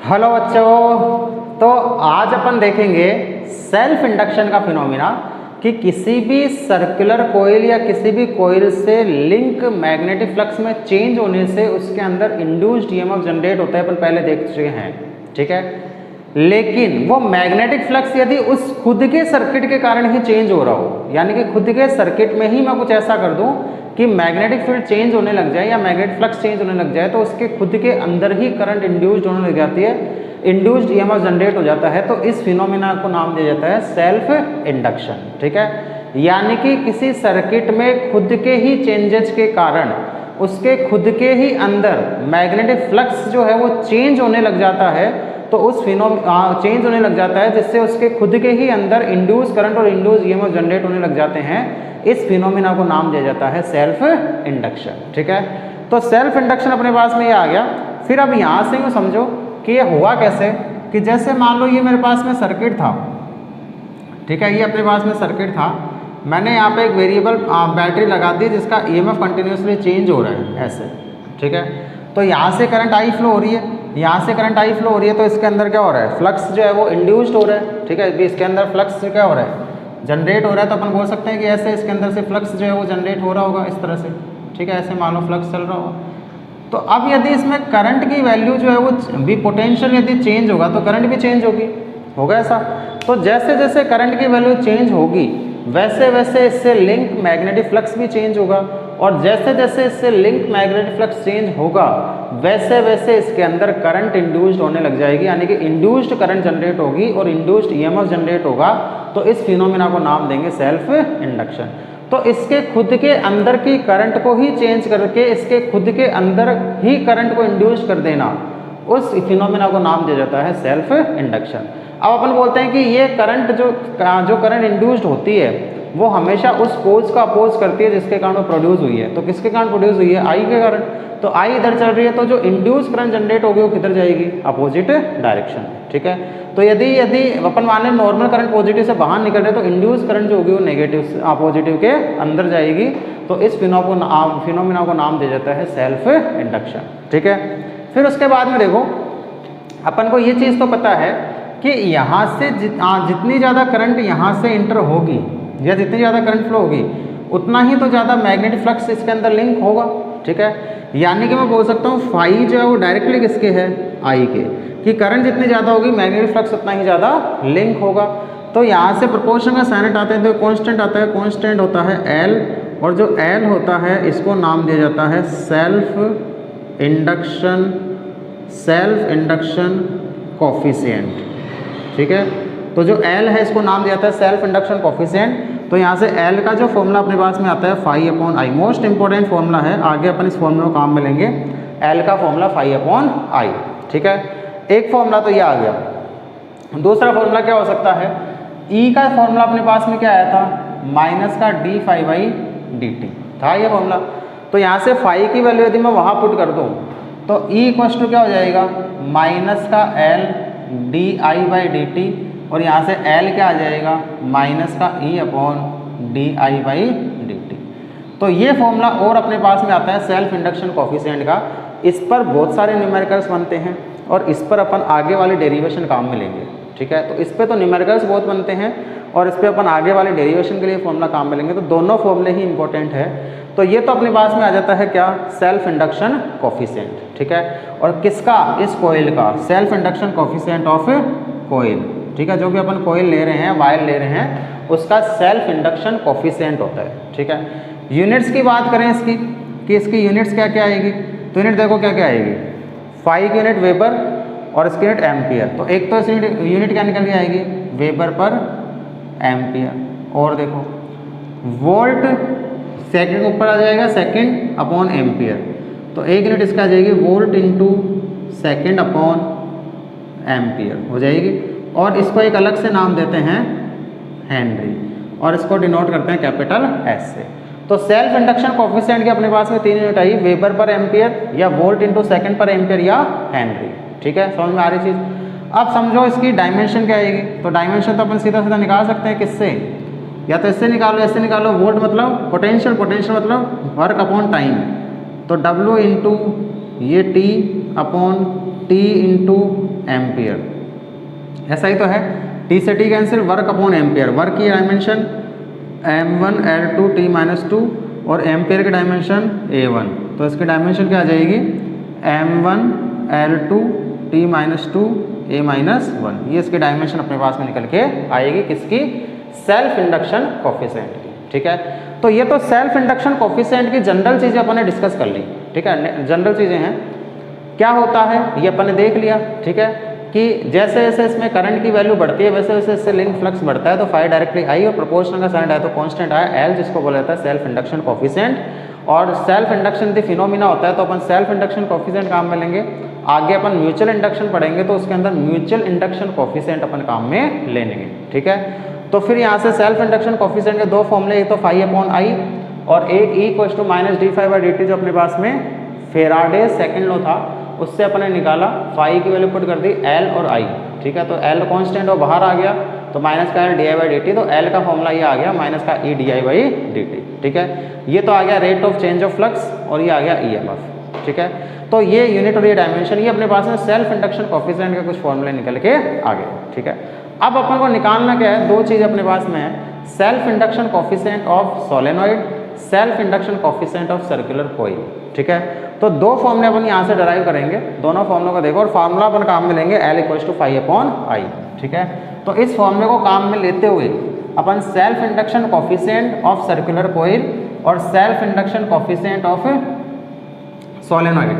Hello बच्चों, तो आज अपन देखेंगे सेल्फ इंडक्शन का फिनोमिना कि किसी भी सर्कुलर कोयल या किसी भी कोयल से लिंक मैग्नेटिक फ्लक्स में चेंज होने से उसके अंदर इंड्यूस्ड ईएमएफ जनरेट होता है। अपन पहले देख चुके हैं, ठीक है। लेकिन वो मैग्नेटिक फ्लक्स यदि उस खुद के सर्किट के कारण ही चेंज हो रहा हो, यानी कि खुद के सर्किट में ही मैं कुछ ऐसा कर दूं कि मैग्नेटिक फील्ड चेंज होने लग जाए या मैग्नेटिक फ्लक्स चेंज होने लग जाए, तो उसके खुद के अंदर ही करंट इंड्यूस्ड होने लग जाती है, इंड्यूस्ड ईएमएफ जनरेट हो जाता है। तो इस फिनोमिना को नाम दिया जाता है सेल्फ इंडक्शन, ठीक है। यानी कि किसी सर्किट में खुद के ही चेंजेस के कारण उसके खुद के ही अंदर मैग्नेटिक फ्लक्स जो है वो चेंज होने लग जाता है, तो उस चेंज होने लग जाता है जिससे उसके खुद के ही अंदर इंड्यूस करंट और इंड्यूस ईएमएफ जनरेट होने लग जाते हैं। इस फिनोमिना को नाम दिया जाता है सेल्फ इंडक्शन, ठीक है। तो सेल्फ इंडक्शन अपने पास में ये आ गया। फिर अब यहाँ से यूँ समझो कि ये हुआ कैसे, कि जैसे मान लो ये मेरे पास में सर्किट था, ठीक है, ये अपने पास में सर्किट था, मैंने यहाँ पे एक वेरिएबल बैटरी लगा दी जिसका ईएमएफ कंटिन्यूसली चेंज हो रहा है ऐसे, ठीक है। तो यहाँ से करंट आई फ्लो हो रही है, यहाँ से करंट आई फ्लो हो रही है, तो इसके अंदर क्या हो रहा है, फ्लक्स जो है वो इंड्यूस्ड हो रहा है, ठीक है। इसके अंदर फ्लक्स क्या हो रहा है, जनरेट हो रहा है। तो अपन बोल सकते हैं कि ऐसे इसके अंदर से फ्लक्स जो है वो जनरेट हो रहा होगा इस तरह से, ठीक है, ऐसे मान लो फ्लक्स चल रहा होगा। तो अब यदि इसमें करंट की वैल्यू जो है वो भी पोटेंशियल यदि चेंज होगा तो करंट भी चेंज होगा ऐसा। तो जैसे जैसे करंट की वैल्यू चेंज होगी वैसे वैसे इससे लिंक मैग्नेटिक फ्लक्स भी चेंज होगा, और जैसे जैसे इससे लिंक मैग्नेटिक फ्लक्स चेंज होगा वैसे वैसे इसके अंदर करंट इंड्यूस्ड होने लग जाएगी, यानी कि इंड्यूस्ड करंट जनरेट होगी और इंड्यूस्ड ईएमएफ जनरेट होगा। तो इस फिनोमिना को नाम देंगे सेल्फ इंडक्शन। तो इसके खुद के अंदर की करंट को ही चेंज करके इसके खुद के अंदर ही करंट को इंड्यूस कर देना, उस फिनोमिना को नाम दिया जाता है सेल्फ इंडक्शन। अब अपन बोलते हैं कि ये करंट जो करंट इंड्यूस्ड होती है वो हमेशा उस फोर्स का अपोज करती है जिसके कारण वो प्रोड्यूस हुई है। तो किसके कारण प्रोड्यूस हुई है, आई के कारण। तो आई इधर चल रही है, तो जो इंड्यूस करंट जनरेट होगी वो किधर जाएगी, अपोजिट डायरेक्शन, ठीक है। तो यदि अपन मान लें नॉर्मल करंट पॉजिटिव से बाहर निकल रहे, तो इंड्यूस करंट जो होगी वो नेगेटिव पॉजिटिव के अंदर जाएगी। तो इस फिनोमिना को नाम दिया जाता है सेल्फ इंडक्शन, ठीक है। फिर उसके बाद में देखो, अपन को ये चीज़ तो पता है कि यहाँ से जितनी ज़्यादा करंट यहाँ से इंटर होगी या जितनी ज़्यादा करंट फ्लो होगी उतना ही तो ज़्यादा मैग्नेटिक फ्लक्स इसके अंदर लिंक होगा, ठीक है। यानी कि मैं बोल सकता हूँ फाई जो है वो डायरेक्टली किसके है, आई के, कि करंट जितनी ज़्यादा होगी मैग्नेटिक फ्लक्स उतना ही ज़्यादा लिंक होगा। तो यहाँ से प्रोपोर्शन का साइन आते हैं तो कांस्टेंट आता है, कांस्टेंट होता है एल, और जो एल होता है इसको नाम दिया जाता है सेल्फ इंडक्शन कोफिशिएंट, ठीक है। तो जो एल है इसको नाम दिया जाता है सेल्फ इंडक्शन कोफिशिएंट। तो यहाँ से एल का जो फॉर्मूला अपने पास में आता है phi upon I, most important formula है, आगे अपन इस फॉर्मूले को काम में लेंगे। एल का फॉर्मूला फाई अपॉन आई, ठीक है। एक फॉर्मूला तो ये आ गया। दूसरा फॉर्मूला क्या हो सकता है, ई का फॉर्मूला अपने पास में क्या आया था, माइनस का D phi by D T था ये फॉर्मूला। तो यहाँ से फाई की वैल्यू यदि मैं वहाँ पुट कर दूँ तो ई इक्वल्स टू क्या हो जाएगा, माइनस का L D I by D T, और यहाँ से एल क्या आ जाएगा, माइनस का ई upon D I by D T. तो ये फॉर्मूला और अपने पास में आता है सेल्फ इंडक्शन कोफिशिएंट का। इस पर बहुत सारे न्यूमेरिकल्स बनते हैं और इस पर अपन आगे वाले डेरिवेशन काम में लेंगे, ठीक है। तो इस पर तो न्यूमेरिकल्स बहुत बनते हैं और इस पर अपन आगे वाले डेरिवेशन के लिए फॉर्मूला काम में लेंगे। तो दोनों फॉर्मूले ही इंपॉर्टेंट है। तो ये तो अपने पास में आ जाता है क्या, सेल्फ इंडक्शन कोफिशिएंट, ठीक है। और किसका, इस कोयल का, self induction coefficient of coil, ठीक है। जो भी अपन कोयल ले रहे हैं, वायर ले रहे हैं, उसका सेल्फ इंडक्शन कोफिशिएंट होता है, ठीक है। यूनिट्स की बात करें इसकी, कि इसकी यूनिट्स क्या क्या आएगी, तो यूनिट देखो क्या क्या आएगी, फाई की यूनिट वेबर और इसकी यूनिट एम्पियर। तो एक तो इस यूनिट क्या निकल के आएगी, वेबर पर एम्पियर, और देखो वोल्ट सेकंड ऊपर आ जाएगा, सेकंड अपॉन एम्पियर। तो एक यूनिट इसका आ जाएगी volt into second upon ampere हो जाएगी, और इसको एक अलग से नाम देते हैं हेनरी, और इसको डिनोट करते हैं कैपिटल एस से। तो सेल्फ इंडक्शन कोफिशिएंट के अपने पास में तीन यूनिट आई, वेबर पर एम्पियर या वोल्ट इंटू सेकंड पर एम्पियर या हेनरी, ठीक है। समझ में आ रही चीज़। अब समझो इसकी डायमेंशन क्या आएगी, तो डायमेंशन तो अपन सीधा सीधा निकाल सकते हैं, किससे, या तो इससे निकालो, ऐसे निकालो। वोल्ट मतलब पोटेंशियल, पोटेंशियल मतलब वर्क अपॉन टाइम, तो W इंटू ये T upon T into ampere. ऐसा ही तो है, टी से T cancel, work upon ampere, work की डायमेंशन m1 L2 t-2 और एम्पियर की डायमेंशन a1, तो इसकी डायमेंशन क्या आ जाएगी m1 L2 t-2 a-1, ये इसकी डायमेंशन अपने पास में निकल के आएगी किसकी, सेल्फ इंडक्शन कोफिशिएंट की। ठीक है, तो ये तो सेल्फ इंडक्शन कोफिशिएंट की जनरल चीज़ें अपन ने डिस्कस कर ली। ठीक है, जनरल चीज़ें हैं, क्या होता है ये अपन ने देख लिया। ठीक है, कि जैसे जैसे इसमें करंट की वैल्यू बढ़ती है वैसे वैसे इससे लिंक फ्लक्स बढ़ता है, तो फाई डायरेक्टली आई और प्रोपोर्शनल का साइन आया तो कांस्टेंट आया एल, जिसको बोला जाता है सेल्फ इंडक्शन कोफिशिएंट। और सेल्फ इंडक्शन द फिनोमिना होता है, तो अपन सेल्फ इंडक्शन कोफिशिएंट काम में लेंगे। आगे अपन म्यूचुअल इंडक्शन पढ़ेंगे तो उसके अंदर म्यूचुअल इंडक्शन कोफिशिएंट अपन काम में ले लेंगे। ठीक है, तो फिर यहाँ से सेल्फ इंडक्शन कोफिशिएंट के दो फॉर्मूले, एक तो फाई अपॉन आई और एक E = -d∅/dt, जो अपने पास में फेराडे सेकंड लॉ था उससे अपने निकाला, फाई की वैल्यू पुट कर दी L और I। ठीक है, तो L कांस्टेंट और बाहर आ गया तो माइनस का L di/dt, तो L का फॉर्मूला ये आ गया माइनस का E di/dt। ठीक है, ये तो आ गया rate of change of flux और ये आ गया EMF। ठीक है, तो ये यूनिट और ये डायमेंशन, ये अपने पास में सेल्फ इंडक्शन कोफिशिएंट के कुछ फॉर्मूले निकल के आ गए। ठीक है, अब अपन को निकालना क्या है, दो चीज़ अपने पास में है, self induction coefficient of solenoid, self induction coefficient of circular coil. ठीक है, तो दो फॉर्मूले अपन यहाँ से डराइव करेंगे, दोनों फॉर्मूलों को देखो और फार्मूला अपन काम में लेंगे L = φ/I। ठीक है, तो इस फॉर्मूले को काम में लेते हुए अपन self induction coefficient of circular coil और self induction coefficient of solenoid,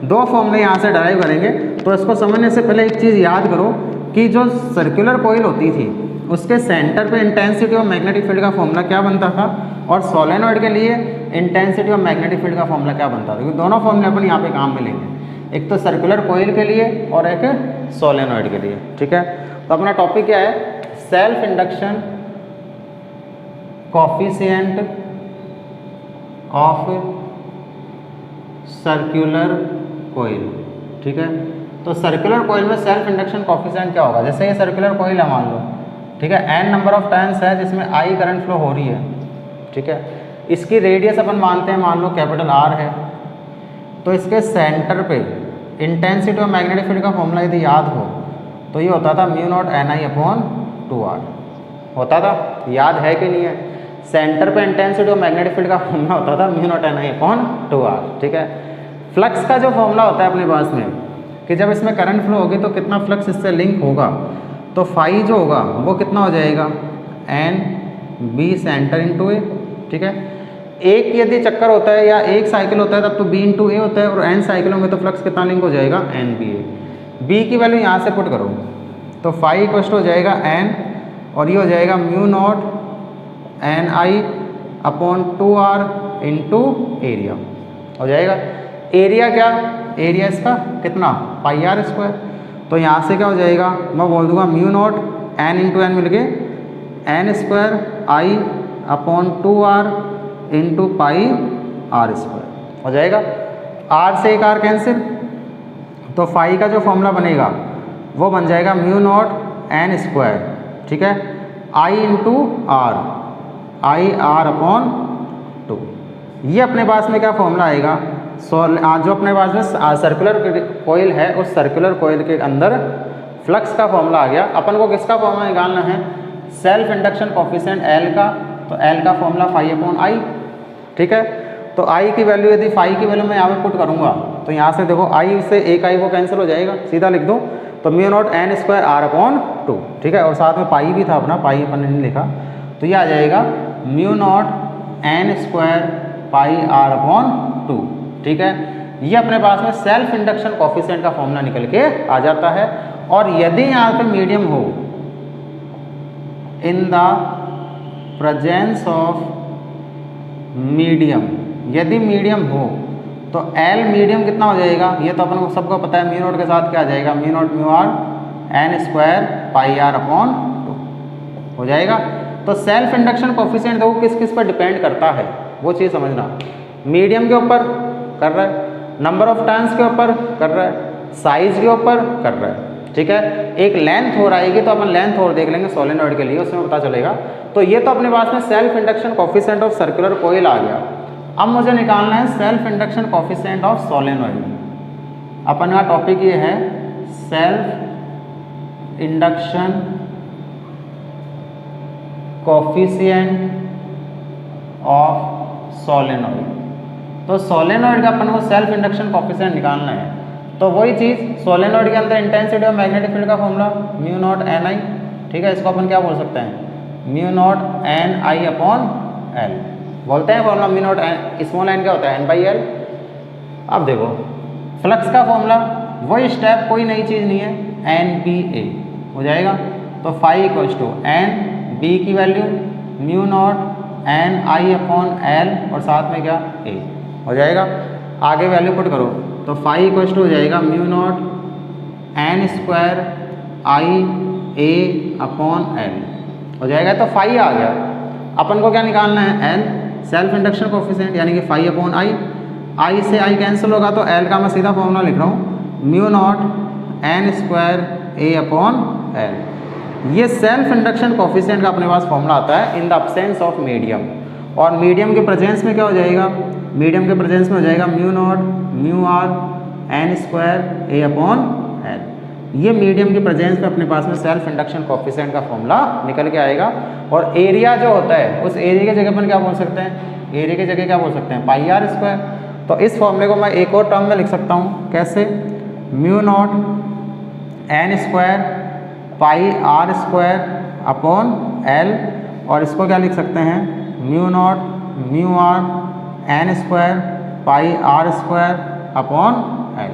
दो फॉर्मूले यहाँ से डराइव करेंगे। तो इसको समझने से पहले एक चीज़ याद करो कि जो सर्कुलर कॉइल होती थी उसके सेंटर पे इंटेंसिटी ऑफ मैग्नेटिक फील्ड का फॉर्मूला क्या बनता था और सोलेनॉइड के लिए इंटेंसिटी ऑफ मैग्नेटिक फील्ड का फॉर्मूला क्या बनता था, क्योंकि दोनों फॉर्मूले अपन यहाँ पे काम में लेंगे, एक तो सर्कुलर कॉइल के लिए और एक सोलेनॉइड के लिए। ठीक है, तो अपना टॉपिक क्या है, self induction coefficient of circular coil. ठीक है, तो सर्कुलर कॉइल में सेल्फ इंडक्शन कोफिशिएंट क्या होगा, जैसे ये सर्कुलर कॉइल है मान लो। ठीक है, n नंबर ऑफ टर्न्स है जिसमें I करंट फ्लो हो रही है। ठीक है, इसकी रेडियस अपन मानते हैं मान लो कैपिटल R है, तो इसके सेंटर पे इंटेंसिटी ऑफ मैग्नेटिक फील्ड का फॉर्मूला यदि याद हो तो ये होता था μ0 Ni/2r। होता था, याद है कि नहीं है, सेंटर पे इंटेंसिटी ऑफ मैग्नेटिक फील्ड का फॉर्मूला होता था μ0 Ni/2r। ठीक है, फ्लक्स का जो फॉर्मूला होता है अपने पास में कि जब इसमें करंट फ्लो होगी तो कितना फ्लक्स इससे लिंक होगा, तो फाई जो होगा वो कितना हो जाएगा NB सेंटर इंटू A। ठीक है, एक यदि चक्कर होता है या एक साइकिल होता है तब तो B × A होता है, और n साइकिलों में तो फ्लक्स कितना लिंक हो जाएगा NBA। B की वैल्यू यहाँ से पुट करो तो फाई = हो जाएगा N और ये हो जाएगा μ0 Ni/2r इंटू एरिया हो जाएगा। एरिया क्या, एरिया इसका कितना πr², तो यहाँ से क्या हो जाएगा, मैं बोल दूंगा μ0 n × n मिल के n² I/2r इंटू πr² हो जाएगा। r से एक r कैंसिल, तो फाई का जो फॉर्मूला बनेगा वो बन जाएगा μ0 n²। ठीक है, I × r IR/2। ये अपने पास में क्या फॉर्मूला आएगा, जो अपने पास में सर्कुलर कॉइल है उस सर्कुलर कॉइल के अंदर फ्लक्स का फॉर्मूला आ गया। अपन को किसका फॉर्मूला निकालना है, सेल्फ इंडक्शन कोफिशिएंट L का, तो L का फॉर्मूला φ/I। ठीक है, तो I की वैल्यू यदि फाई की वैल्यू मैं यहाँ पे पुट करूँगा तो यहाँ से देखो I से एक I वो कैंसिल हो जाएगा, सीधा लिख दो, तो μ0 n² r/2। ठीक है, और साथ में पाई भी था अपना, पाई अपन ने नहीं लिखा, तो ये आ जाएगा μ0 n² πr/2। ठीक है, ये अपने पास में सेल्फ इंडक्शन कोफिशिएंट का फॉर्मूला निकल के आ जाता है। और यदि यहाँ पे मीडियम हो, in the presence of medium, यदि मीडियम हो तो L मीडियम कितना हो जाएगा, ये तो अपन को सबको पता है, μ0 के साथ क्या आ जाएगा, μ0 μr n² πr/2 हो जाएगा। तो सेल्फ इंडक्शन कोफिशिएंट देखो किस किस पर डिपेंड करता है, वो चीज़ समझना, मीडियम के ऊपर कर रहा है, नंबर ऑफ टर्न्स के ऊपर कर रहा है, साइज के ऊपर कर रहा है। ठीक है, एक लेंथ हो रहेगी तो अपन लेंथ और देख लेंगे सोलेनॉइड के लिए, उसमें पता चलेगा। तो ये तो अपने पास में self induction coefficient of circular coil आ गया। अब मुझे निकालना है self induction coefficient of solenoid. अपन का टॉपिक ये है self induction coefficient of solenoid. तो सोलेनॉइड का अपन को सेल्फ इंडक्शन कोफिशिएंट निकालना है। तो वही चीज़, सोलेनॉइड के अंदर इंटेंसिटी ऑफ मैग्नेटिक फील्ड का formula mu naught N I, ठीक है, इसको अपन क्या बोल सकते हैं, mu naught N I upon L बोलते हैं formula. Mu naught N, small N क्या होता है, एन बाई एल। अब देखो फ्लक्स का फॉर्मूला वही स्टेप, कोई नई चीज़ नहीं है, एन बी ए हो जाएगा। तो phi equals to N B की value mu naught N I upon L और साथ में क्या ए हो जाएगा। आगे वैल्यू पुट करो तो फाई इक्वल्स टू हो जाएगा म्यू नॉट एन स्क्वायर आई ए अपॉन एल हो जाएगा। तो फाई आ गया। अपन को क्या निकालना है, एल सेल्फ इंडक्शन कोफिशिएंट यानी कि फाई अपॉन आई। आई से आई कैंसिल होगा तो एल का मैं सीधा फॉर्मूला लिख रहा हूँ, mu naught N square A upon L. ये सेल्फ इंडक्शन कोफिशिएंट का अपने पास फॉर्मूला आता है in the absence of medium. और मीडियम के प्रेजेंस में क्या हो जाएगा, मीडियम के प्रेजेंस में हो जाएगा mu naught mu R N square A upon L. ये मीडियम के प्रेजेंस में अपने पास में सेल्फ इंडक्शन कोफिशिएंट का फॉर्मूला निकल के आएगा। और एरिया जो होता है उस एरिया की जगह अपन क्या बोल सकते हैं, एरिया की जगह क्या बोल सकते हैं, पाई आर स्क्वायर। तो इस फॉर्मूले को मैं एक और टर्म में लिख सकता हूँ, कैसे, mu naught N square pi R square upon L. और इसको क्या लिख सकते हैं, mu naught mu R N square pi R square upon L.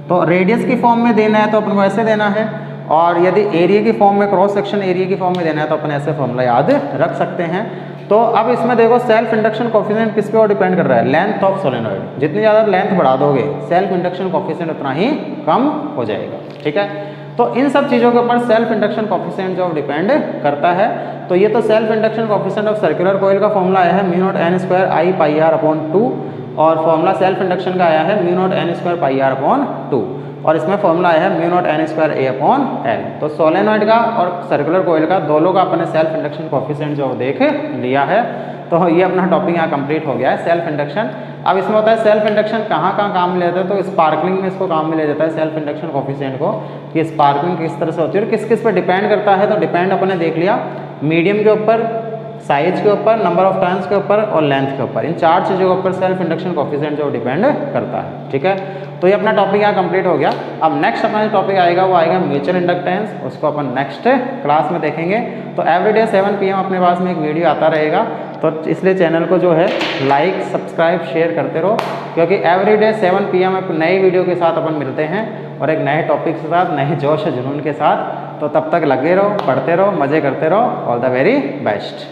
तो रेडियस की फॉर्म में देना है तो अपन को ऐसे देना है, और यदि एरिया की फॉर्म में, क्रॉस सेक्शन एरिया की फॉर्म में देना है तो अपन ऐसे फॉर्मूला याद रख सकते हैं। तो अब इसमें देखो सेल्फ इंडक्शन कोफिशिएंट किस पे और डिपेंड कर रहा है, लेंथ ऑफ सोलेनॉइड। जितनी ज़्यादा लेंथ बढ़ा दोगे सेल्फ इंडक्शन कोफिशिएंट उतना ही कम हो जाएगा, ठीक है। तो इन सब चीज़ों के ऊपर सेल्फ इंडक्शन कोफिशिएंट जो डिपेंड करता है। तो ये तो self induction coefficient of circular coil का फॉर्मूला आया है mu naught N square I pi R upon 2, और फॉर्मूला सेल्फ इंडक्शन का आया है mu naught N square pi R upon 2, और इसमें फॉर्मूला आया है mu naught N square A upon L. तो सोलेनॉइड का और सर्कुलर कॉइल का दोनों का अपने सेल्फ इंडक्शन कोफिशिएंट जो देख लिया है। तो ये अपना टॉपिक यहाँ कंप्लीट हो गया है, सेल्फ इंडक्शन। अब इसमें होता है सेल्फ इंडक्शन कहाँ कहाँ काम में ले जाता है, तो स्पार्कलिंग में इसको काम में ले जाता है सेल्फ इंडक्शन कोफिशिएंट को, कि स्पार्कलिंग किस तरह से होती है और किस किस पर डिपेंड करता है। तो डिपेंड अपने देख लिया, मीडियम के ऊपर, साइज के ऊपर, नंबर ऑफ टर्न्स के ऊपर और लेंथ के ऊपर, इन 4 चीज़ों के ऊपर सेल्फ इंडक्शन कोफिशिएंट जो डिपेंड करता है, ठीक है। तो ये अपना टॉपिक यहाँ कंप्लीट हो गया। अब नेक्स्ट अपना जो टॉपिक आएगा वो आएगा म्यूचुअल इंडक्टेंस, उसको अपन नेक्स्ट क्लास में देखेंगे। तो एवरीडे 7 PM अपने पास में एक वीडियो आता रहेगा, तो इसलिए चैनल को जो है लाइक सब्सक्राइब शेयर करते रहो, क्योंकि एवरीडे 7 PM एक नई वीडियो के साथ अपन मिलते हैं और एक नए टॉपिक के साथ, नए जोश जुनून के साथ। तो तब तक लगे रहो, पढ़ते रहो, मज़े करते रहो। All the very best.